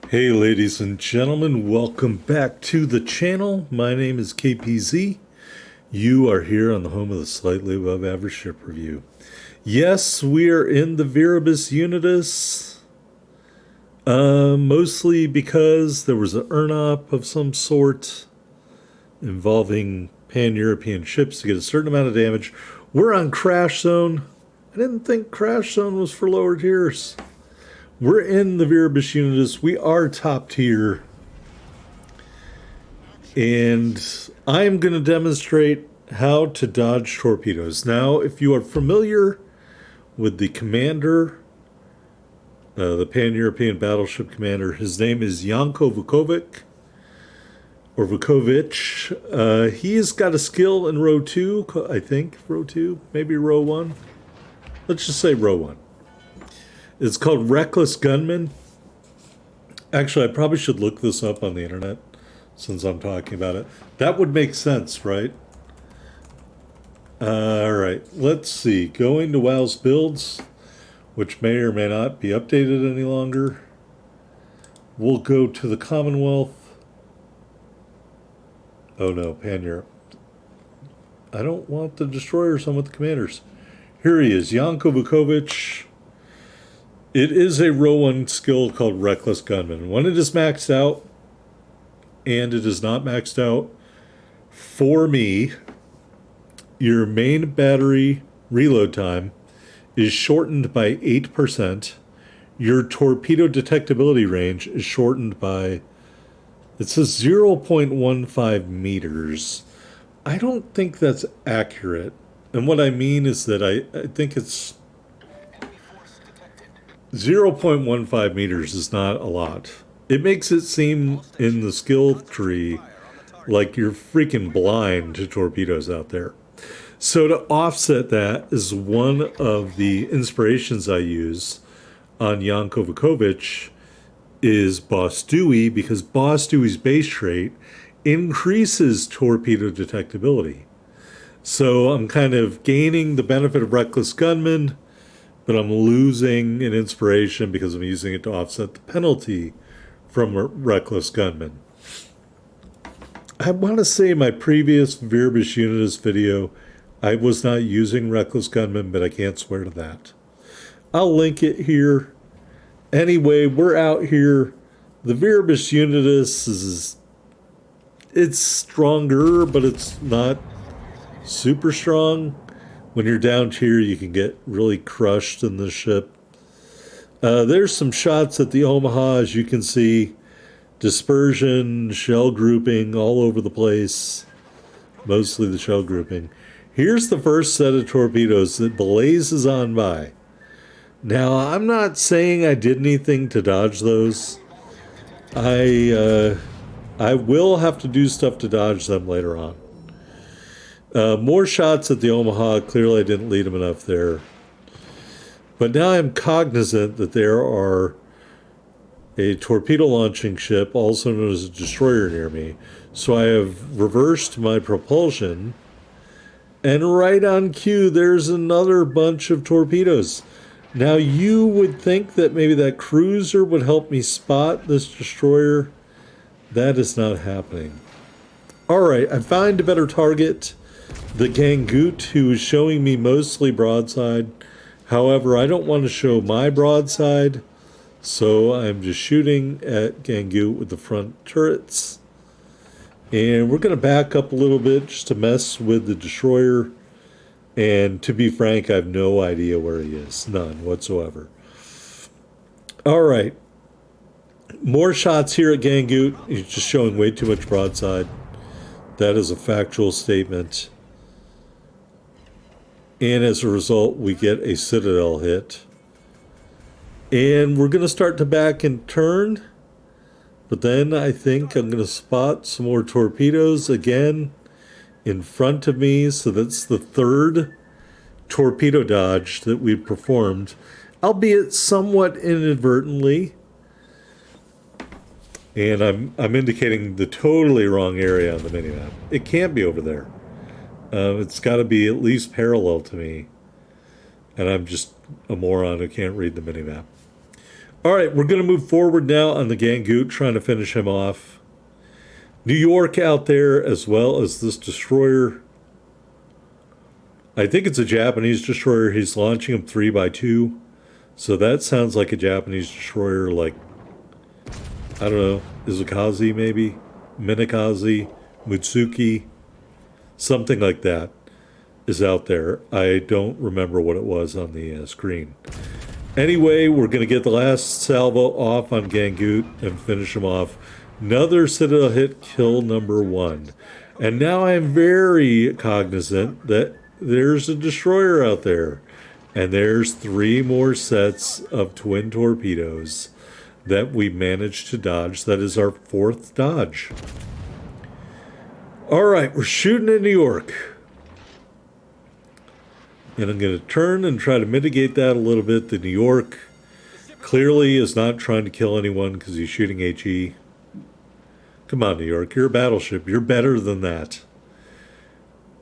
Hey, ladies and gentlemen, welcome back to the channel. My name is KPZ. You are here on the home of the Slightly Above Average Ship Review. Yes, we are in the Viribus Unitus, mostly because there was an ERNOP of some sort involving pan-European ships to get a certain amount of damage. We're on Crash Zone. I didn't think Crash Zone was for lower tiers. We're in the Viribus Unitus. We are top tier. And I'm going to demonstrate how to dodge torpedoes. Now, if you are familiar with the commander, the Pan-European Battleship Commander, his name is Janko Vukovic, or Vukovic. He's got a skill in row 2, I think. Row 2, maybe row 1. Let's just say row 1. It's called Reckless Gunman. Actually, I probably should look this up on the internet since I'm talking about it. That would make sense, right? All right, let's see. Going to WoW's builds, which may or may not be updated any longer. We'll go to the Commonwealth. Oh no, Pan-Europe. I don't want the destroyers, I want the commanders. Here he is, Janko Vukovic. It is a row 1 skill called Reckless Gunman. When it is maxed out, and it is not maxed out for me, your main battery reload time is shortened by 8%. Your torpedo detectability range is shortened by, it says 0.15 meters. I don't think that's accurate. And what I mean is that I think it's 0.15 meters is not a lot. It makes it seem in the skill tree like you're freaking blind to torpedoes out there. So to offset that is one of the inspirations I use on Janko Vukovic is Boss Dewey, because Boss Dewey's base trait increases torpedo detectability. So I'm kind of gaining the benefit of Reckless Gunman, but I'm losing an inspiration because I'm using it to offset the penalty from a Reckless Gunman. I want to say in my previous Viribus Unitus video, I was not using Reckless Gunman, but I can't swear to that. I'll link it here. Anyway, we're out here. The Viribus Unitus it's stronger, but it's not super strong. When you're down tier, you can get really crushed in the ship. There's some shots at the Omaha, as you can see. Dispersion, shell grouping all over the place. Mostly the shell grouping. Here's the first set of torpedoes that blazes on by. Now, I'm not saying I did anything to dodge those. I will have to do stuff to dodge them later on. More shots at the Omaha. Clearly I didn't lead him enough there. But now I'm cognizant that there are a torpedo launching ship, also known as a destroyer, near me. So I have reversed my propulsion. And right on cue, there's another bunch of torpedoes. Now you would think that maybe that cruiser would help me spot this destroyer. That is not happening. All right, I find a better target. The Gangoot, who is showing me mostly broadside. However, I don't want to show my broadside, so I'm just shooting at Gangoot with the front turrets. And we're going to back up a little bit just to mess with the destroyer. And to be frank, I have no idea where he is. None whatsoever. All right. More shots here at Gangoot. He's just showing way too much broadside. That is a factual statement. And as a result, we get a Citadel hit. And we're going to start to back and turn. But then I think I'm going to spot some more torpedoes again in front of me. So that's the third torpedo dodge that we've performed, albeit somewhat inadvertently. And I'm indicating the totally wrong area on the minimap. It can't be over there. It's got to be at least parallel to me. And I'm just a moron who can't read the minimap. All right, we're going to move forward now on the Gangoot, trying to finish him off. New York out there, as well as this destroyer. I think it's a Japanese destroyer. He's launching them 3x2. So that sounds like a Japanese destroyer, like, I don't know, Izukazi maybe? Minakazi, Mutsuki, something like that is out there. I don't remember what it was on the screen. Anyway, we're going to get the last salvo off on Gangoot and finish him off. Another Citadel hit, kill number 1. And now I'm very cognizant that there's a destroyer out there. And there's 3 more sets of twin torpedoes that we managed to dodge. That is our 4th dodge. All right, we're shooting in New York. And I'm going to turn and try to mitigate that a little bit. The New York clearly is not trying to kill anyone because he's shooting HE. Come on, New York, you're a battleship. You're better than that.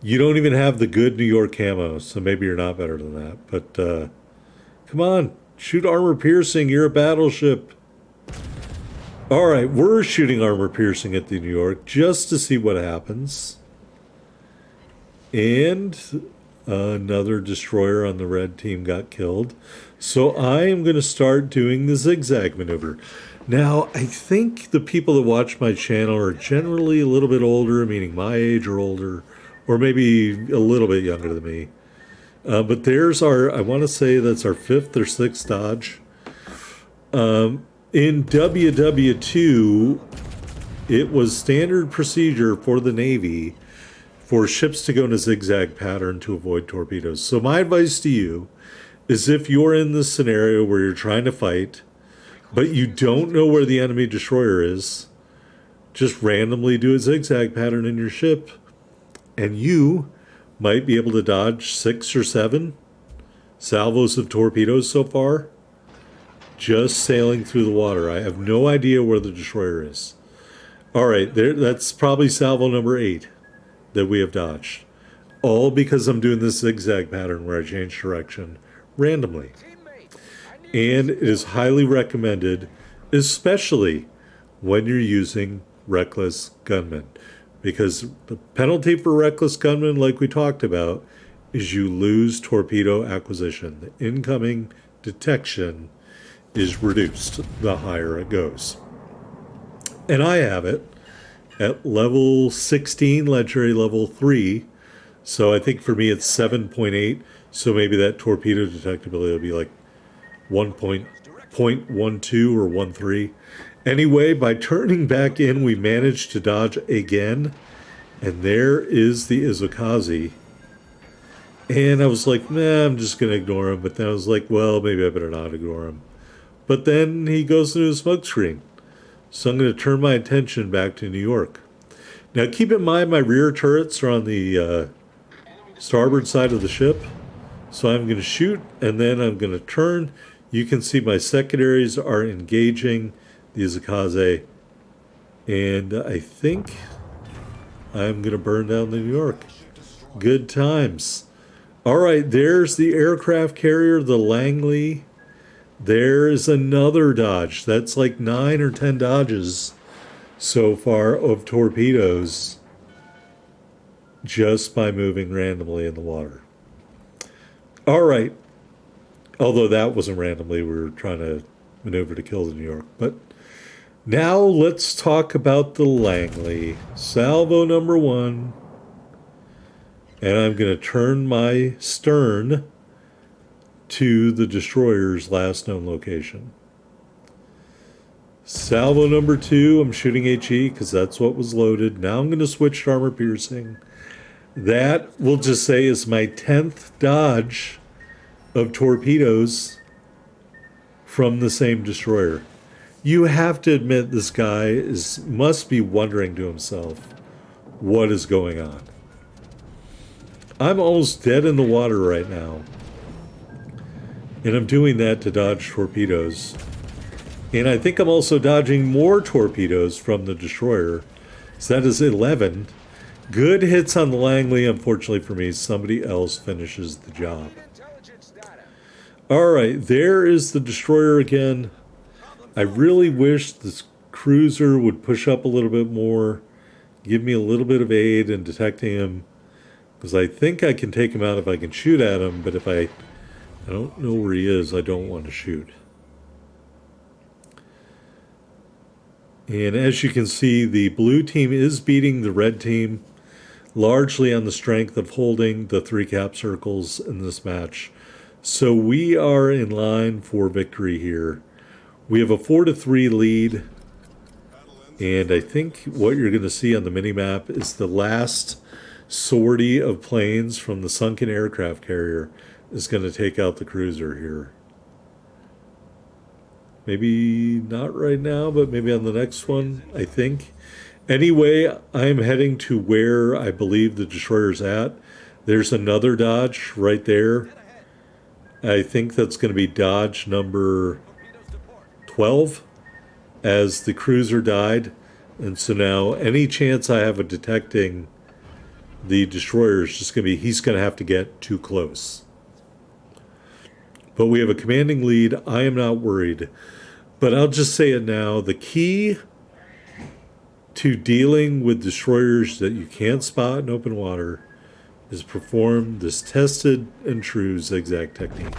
You don't even have the good New York camo, so maybe you're not better than that. But come on, shoot armor piercing. You're a battleship. All right, we're shooting armor piercing at the New York just to see what happens. And another destroyer on the red team got killed. So I am going to start doing the zigzag maneuver. Now, I think the people that watch my channel are generally a little bit older, meaning my age or older, or maybe a little bit younger than me. But there's our, I want to say that's our 5th or 6th dodge. In WW2, it was standard procedure for the Navy for ships to go in a zigzag pattern to avoid torpedoes. So my advice to you is, if you're in this scenario where you're trying to fight, but you don't know where the enemy destroyer is, just randomly do a zigzag pattern in your ship, and you might be able to dodge 6 or 7 salvos of torpedoes so far, just sailing through the water. I have no idea where the destroyer is. All right, that's probably salvo number 8 that we have dodged. All because I'm doing this zigzag pattern where I change direction randomly. And it is highly recommended, especially when you're using reckless gunmen. Because the penalty for reckless gunmen, like we talked about, is you lose torpedo acquisition. The incoming detection is reduced the higher it goes. And I have it at level 16, legendary level 3. So I think for me it's 7.8. So maybe that torpedo detectability will be like 1.12 or 1.3. Anyway, by turning back in, we managed to dodge again. And there is the Izukazi. And I was like, nah, I'm just going to ignore him. But then I was like, well, maybe I better not ignore him. But then he goes through the smoke screen. So I'm going to turn my attention back to New York. Now, keep in mind my rear turrets are on the starboard side of the ship. So I'm going to shoot, and then I'm going to turn. You can see my secondaries are engaging the Izukazi. And I think I'm going to burn down the New York. Good times. All right, there's the aircraft carrier, the Langley. There's another dodge. That's like 9 or 10 dodges so far of torpedoes just by moving randomly in the water. All right. Although that wasn't randomly. We were trying to maneuver to kill the New York. But now let's talk about the Langley. Salvo number 1. And I'm going to turn my stern to the destroyer's last known location. Salvo number 2, I'm shooting HE because that's what was loaded. Now I'm going to switch to armor piercing. That, we'll just say, is my 10th dodge of torpedoes from the same destroyer. You have to admit this guy must be wondering to himself, what is going on? I'm almost dead in the water right now. And I'm doing that to dodge torpedoes. And I think I'm also dodging more torpedoes from the destroyer. So that is 11. Good hits on the Langley. Unfortunately for me, somebody else finishes the job. All right, there is the destroyer again. I really wish this cruiser would push up a little bit more, give me a little bit of aid in detecting him, because I think I can take him out if I can shoot at him, but if I don't know where he is, I don't want to shoot. And as you can see, the blue team is beating the red team, largely on the strength of holding the 3 cap circles in this match. So we are in line for victory here. We have a 4-3 lead, and I think what you're going to see on the mini-map is the last sortie of planes from the sunken aircraft carrier is going to take out the cruiser here. Maybe not right now, but maybe on the next one, I think. Anyway, I'm heading to where I believe the destroyer's at. There's another Dodge right there. I think that's going to be Dodge number 12, as the cruiser died. And so now any chance I have of detecting the destroyer is just going to be, he's going to have to get too close. But we have a commanding lead. I am not worried. But I'll just say it now. The key to dealing with destroyers that you can't spot in open water is perform this tested and true zigzag technique.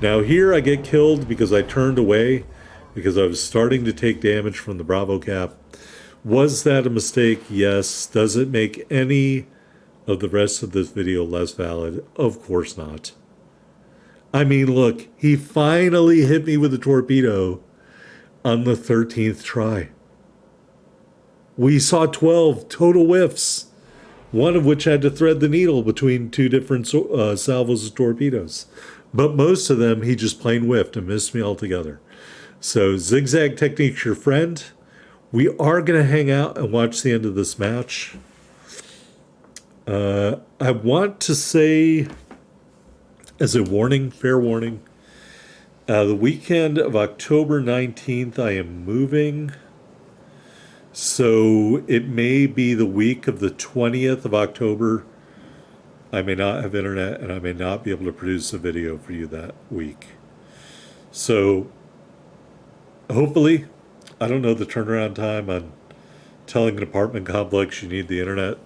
Now here I get killed because I turned away because I was starting to take damage from the Bravo cap. Was that a mistake? Yes. Does it make any of the rest of this video less valid? Of course not. I mean, look, he finally hit me with a torpedo on the 13th try. We saw 12 total whiffs, one of which had to thread the needle between 2 different salvos of torpedoes. But most of them, he just plain whiffed and missed me altogether. So zigzag technique's your friend. We are going to hang out and watch the end of this match. I want to say, as a warning, fair warning, the weekend of October 19th, I am moving. So it may be the week of the 20th of October. I may not have internet and I may not be able to produce a video for you that week. So hopefully, I don't know the turnaround time on telling an apartment complex you need the internet,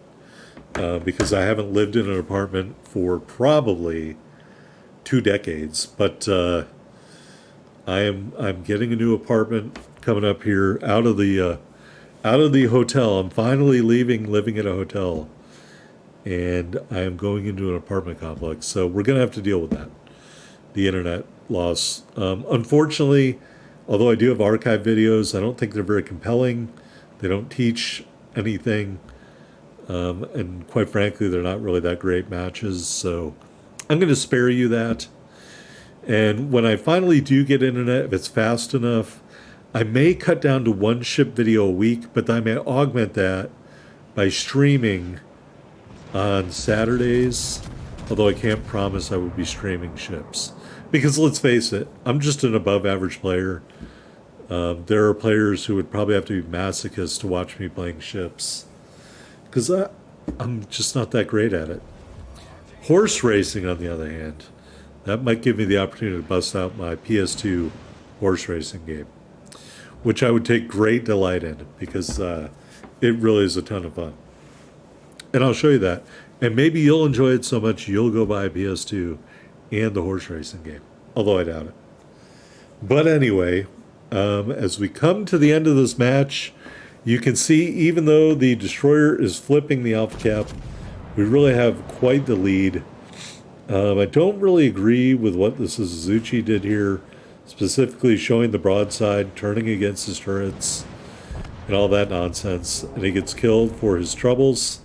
because I haven't lived in an apartment for probably 2 decades. But I'm getting a new apartment coming up here out of the hotel. I'm finally leaving living in a hotel, and I am going into an apartment complex. So we're going to have to deal with that, the internet loss. Unfortunately, although I do have archive videos, I don't think they're very compelling. They don't teach anything. And quite frankly, they're not really that great matches. So I'm going to spare you that. And when I finally do get internet, if it's fast enough, I may cut down to 1 ship video a week, but I may augment that by streaming on Saturdays, although I can't promise I would be streaming ships. Because let's face it, I'm just an above average player. There are players who would probably have to be masochists to watch me playing ships, because I'm just not that great at it. Horse racing, on the other hand, that might give me the opportunity to bust out my PS2 horse racing game, which I would take great delight in, because it really is a ton of fun. And I'll show you that. And maybe you'll enjoy it so much you'll go buy a PS2 and the horse racing game, although I doubt it. But anyway, as we come to the end of this match, you can see, even though the destroyer is flipping the Alpha Cap, we really have quite the lead. I don't really agree with what the Suzuki did here, specifically showing the broadside, turning against his turrets, and all that nonsense. And he gets killed for his troubles,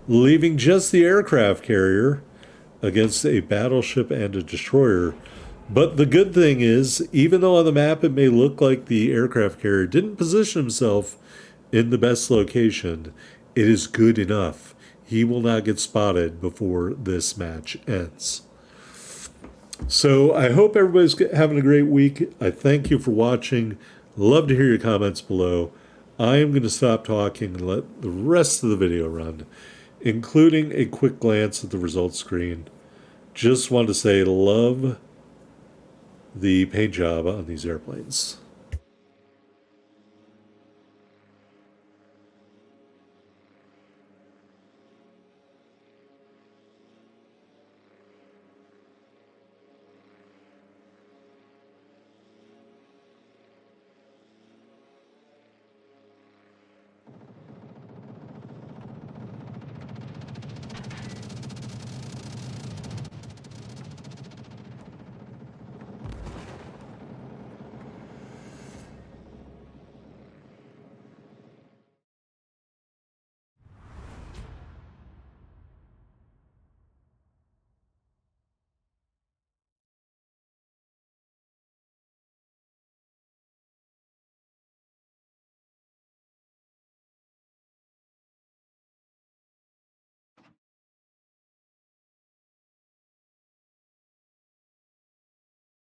leaving just the aircraft carrier against a battleship and a destroyer. But the good thing is, even though on the map it may look like the aircraft carrier didn't position himself in the best location, it is good enough. He will not get spotted before this match ends. So I hope everybody's having a great week. I thank you for watching. Love to hear your comments below. I am going to stop talking and let the rest of the video run, including a quick glance at the results screen. Just want to say, love the paint job on these airplanes.